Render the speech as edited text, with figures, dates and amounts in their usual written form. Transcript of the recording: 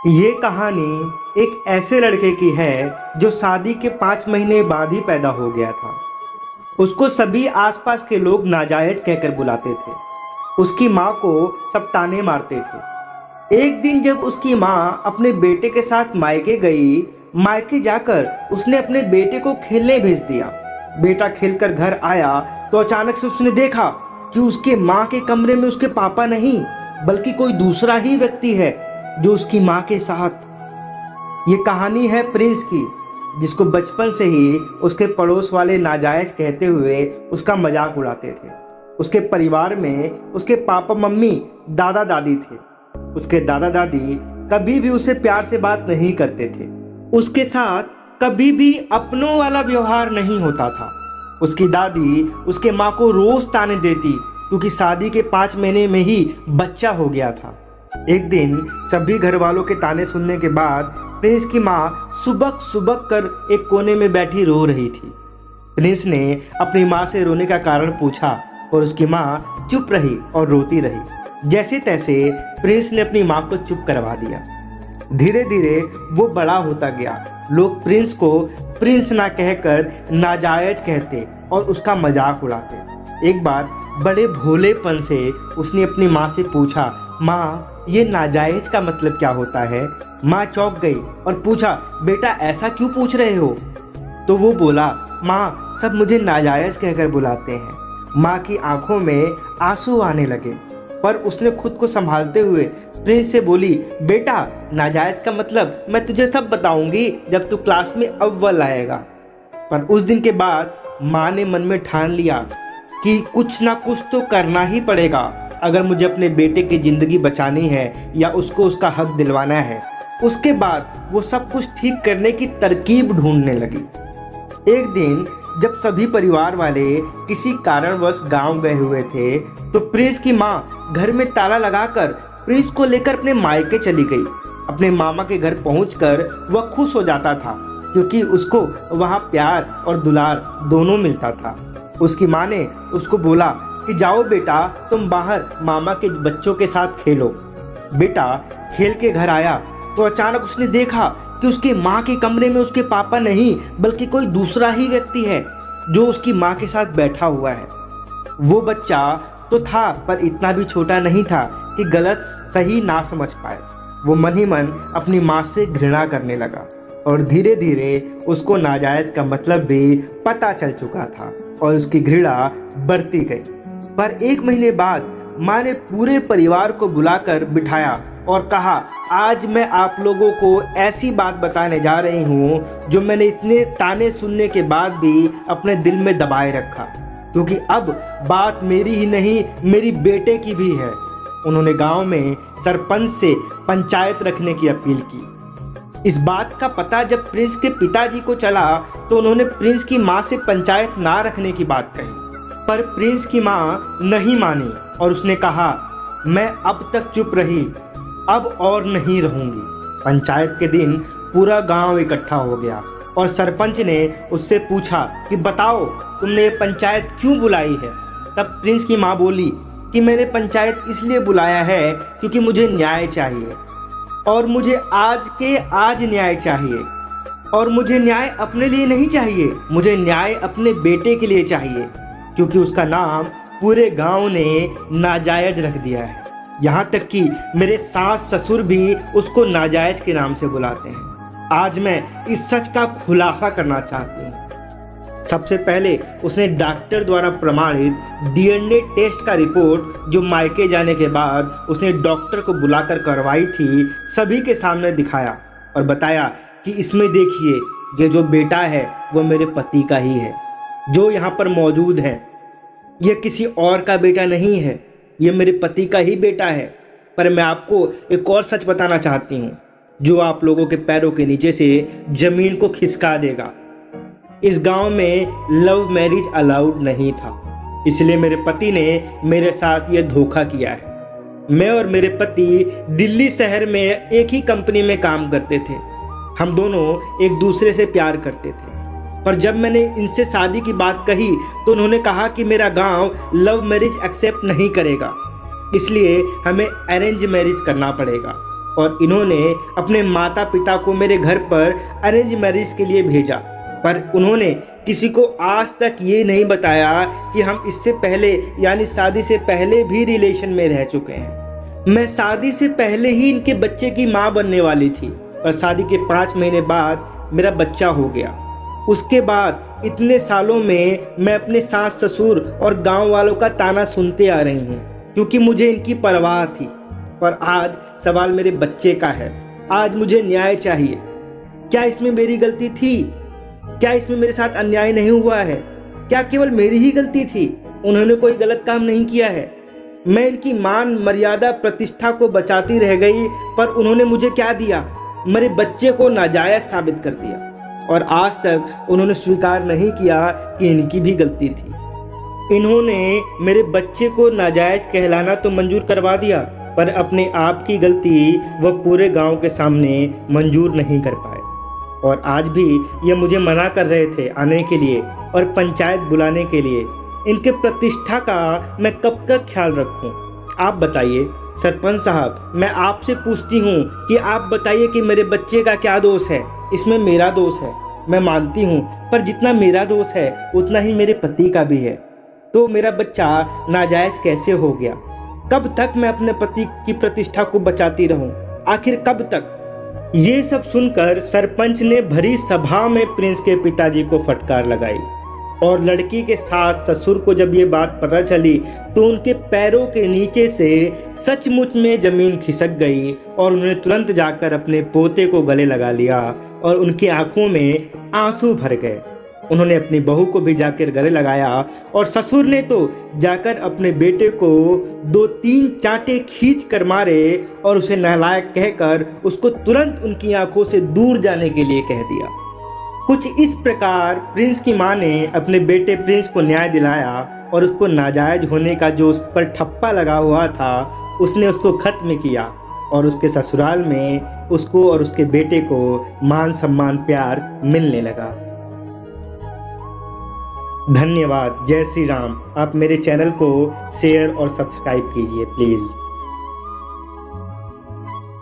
ये कहानी एक ऐसे लड़के की है जो शादी के 5 महीने बाद ही पैदा हो गया था। उसको सभी आसपास के लोग नाजायज कहकर बुलाते थे। उसकी माँ को सब ताने मारते थे। एक दिन जब उसकी माँ अपने बेटे के साथ मायके गई, मायके जाकर उसने अपने बेटे को खेलने भेज दिया। बेटा खेलकर घर आया तो अचानक से उसने देखा कि उसके माँ के कमरे में उसके पापा नहीं बल्कि कोई दूसरा ही व्यक्ति है जो उसकी माँ के साथ। ये कहानी है प्रिंस की, जिसको बचपन से ही उसके पड़ोस वाले नाजायज कहते हुए उसका मजाक उड़ाते थे। उसके परिवार में उसके पापा मम्मी दादा दादी थे। उसके दादा दादी कभी भी उसे प्यार से बात नहीं करते थे। उसके साथ कभी भी अपनों वाला व्यवहार नहीं होता था। उसकी दादी उसके माँ को रोज ताने देती क्योंकि शादी के 5 महीने में ही बच्चा हो गया था। एक दिन सभी घर वालों के ताने सुनने के बाद प्रिंस की माँ सुबक सुबक कर एक कोने में बैठी रो रही थी। प्रिंस ने अपनी माँ से रोने का कारण पूछा और उसकी माँ चुप रही और रोती रही। जैसे तैसे प्रिंस ने अपनी माँ को चुप करवा दिया। धीरे धीरे वो बड़ा होता गया। लोग प्रिंस को प्रिंस ना कहकर नाजायज कहते और उसका मजाक उड़ाते। एक बार बड़े भोलेपन से उसने अपनी माँ से पूछा, माँ ये नाजायज का मतलब क्या होता है? माँ चौंक गई और पूछा, बेटा ऐसा क्यों पूछ रहे हो? तो वो बोला, माँ सब मुझे नाजायज कहकर बुलाते हैं। माँ की आंखों में आंसू आने लगे, पर उसने खुद को संभालते हुए प्रिंस से बोली, बेटा नाजायज का मतलब मैं तुझे सब बताऊंगी जब तू क्लास में अव्वल आएगा। पर उस दिन के बाद माँ ने मन में ठान लिया कि कुछ ना कुछ तो करना ही पड़ेगा अगर मुझे अपने बेटे की ज़िंदगी बचानी है या उसको उसका हक दिलवाना है। उसके बाद वो सब कुछ ठीक करने की तरकीब ढूंढने लगी। एक दिन जब सभी परिवार वाले किसी कारणवश गांव गए हुए थे तो प्रिंस की माँ घर में ताला लगाकर प्रिंस को लेकर अपने मायके चली गई। अपने मामा के घर पहुंचकर वह खुश हो जाता था क्योंकि उसको वहाँ प्यार और दुलार दोनों मिलता था। उसकी माँ ने उसको बोला कि जाओ बेटा तुम बाहर मामा के बच्चों के साथ खेलो। बेटा खेल के घर आया तो अचानक उसने देखा कि उसके माँ के कमरे में उसके पापा नहीं बल्कि कोई दूसरा ही व्यक्ति है जो उसकी माँ के साथ बैठा हुआ है। वो बच्चा तो था पर इतना भी छोटा नहीं था कि गलत सही ना समझ पाए। वो मन ही मन अपनी माँ से घृणा करने लगा और धीरे धीरे उसको नाजायज का मतलब भी पता चल चुका था और उसकी घृणा बढ़ती गई। पर 1 महीने बाद माँ ने पूरे परिवार को बुलाकर बिठाया और कहा, आज मैं आप लोगों को ऐसी बात बताने जा रही हूँ जो मैंने इतने ताने सुनने के बाद भी अपने दिल में दबाए रखा, क्योंकि अब बात मेरी ही नहीं मेरी बेटे की भी है। उन्होंने गांव में सरपंच से पंचायत रखने की अपील की। इस बात का पता जब प्रिंस के पिताजी को चला तो उन्होंने प्रिंस की माँ से पंचायत ना रखने की बात कही, पर प्रिंस की माँ नहीं मानी और उसने कहा, मैं अब तक चुप रही, अब और नहीं रहूंगी। पंचायत के दिन पूरा गांव इकट्ठा हो गया और सरपंच ने उससे पूछा कि बताओ तुमने ये पंचायत क्यों बुलाई है? तब प्रिंस की माँ बोली कि मैंने पंचायत इसलिए बुलाया है क्योंकि मुझे न्याय चाहिए और मुझे आज के आज न्याय चाहिए। और मुझे न्याय अपने लिए नहीं चाहिए, मुझे न्याय अपने बेटे के लिए चाहिए, क्योंकि उसका नाम पूरे गांव ने नाजायज रख दिया है। यहाँ तक कि मेरे सास ससुर भी उसको नाजायज के नाम से बुलाते हैं। आज मैं इस सच का खुलासा करना चाहती हूँ। सबसे पहले उसने डॉक्टर द्वारा प्रमाणित डीएनए टेस्ट का रिपोर्ट जो मायके जाने के बाद उसने डॉक्टर को बुलाकर करवाई थी, सभी के सामने दिखाया और बताया कि इसमें देखिए, ये जो बेटा है वो मेरे पति का ही है, जो यहाँ पर मौजूद है। ये किसी और का बेटा नहीं है, ये मेरे पति का ही बेटा है। पर मैं आपको एक और सच बताना चाहती हूँ जो आप लोगों के पैरों के नीचे से जमीन को खिसका देगा। इस गांव में लव मैरिज अलाउड नहीं था, इसलिए मेरे पति ने मेरे साथ ये धोखा किया है। मैं और मेरे पति दिल्ली शहर में एक ही कंपनी में काम करते थे। हम दोनों एक दूसरे से प्यार करते थे, पर जब मैंने इनसे शादी की बात कही तो उन्होंने कहा कि मेरा गांव लव मैरिज एक्सेप्ट नहीं करेगा, इसलिए हमें अरेंज मैरिज करना पड़ेगा। और इन्होंने अपने माता पिता को मेरे घर पर अरेंज मैरिज के लिए भेजा, पर उन्होंने किसी को आज तक ये नहीं बताया कि हम इससे पहले यानी शादी से पहले भी रिलेशन में रह चुके हैं। मैं शादी से पहले ही इनके बच्चे की माँ बनने वाली थी, पर शादी के 5 महीने बाद मेरा बच्चा हो गया। उसके बाद इतने सालों में मैं अपने सास ससुर और गांव वालों का ताना सुनते आ रही हूँ, क्योंकि मुझे इनकी परवाह थी। पर आज सवाल मेरे बच्चे का है। आज मुझे न्याय चाहिए। क्या इसमें मेरी गलती थी? क्या इसमें मेरे साथ अन्याय नहीं हुआ है? क्या केवल मेरी ही गलती थी? उन्होंने कोई गलत काम नहीं किया है। मैं इनकी मान मर्यादा प्रतिष्ठा को बचाती रह गई, पर उन्होंने मुझे क्या दिया? मेरे बच्चे को नाजायज साबित कर दिया। और आज तक उन्होंने स्वीकार नहीं किया कि इनकी भी गलती थी। इन्होंने मेरे बच्चे को नाजायज कहलाना तो मंजूर करवा दिया, पर अपने आप की गलती वह पूरे गांव के सामने मंजूर नहीं कर पाए। और आज भी ये मुझे मना कर रहे थे आने के लिए और पंचायत बुलाने के लिए। इनके प्रतिष्ठा का मैं कब तक ख्याल रखूं? आप बताइए सरपंच साहब, मैं आपसे पूछती हूँ कि आप बताइए कि मेरे बच्चे का क्या दोष है? इसमें मेरा दोष है, मैं मानती हूँ, पर जितना मेरा दोष है उतना ही मेरे पति का भी है। तो मेरा बच्चा नाजायज कैसे हो गया? कब तक मैं अपने पति की प्रतिष्ठा को बचाती रहूं? आखिर कब तक? ये सब सुनकर सरपंच ने भरी सभा में प्रिंस के पिताजी को फटकार लगाई। और लड़की के सास ससुर को जब ये बात पता चली तो उनके पैरों के नीचे से सचमुच में जमीन खिसक गई और उन्होंने तुरंत जाकर अपने पोते को गले लगा लिया और उनकी आंखों में आंसू भर गए। उन्होंने अपनी बहू को भी जाकर गले लगाया और ससुर ने तो जाकर अपने बेटे को 2-3 चांटे खींच कर मारे और उसे नालायक कहकर उसको तुरंत उनकी आंखों से दूर जाने के लिए कह दिया। कुछ इस प्रकार प्रिंस की मां ने अपने बेटे प्रिंस को न्याय दिलाया और उसको नाजायज होने का जो उस पर ठप्पा लगा हुआ था उसने उसको खत्म किया और उसके ससुराल में उसको और उसके बेटे को मान सम्मान प्यार मिलने लगा। धन्यवाद। जय श्री राम। आप मेरे चैनल को शेयर और सब्सक्राइब कीजिए प्लीज़।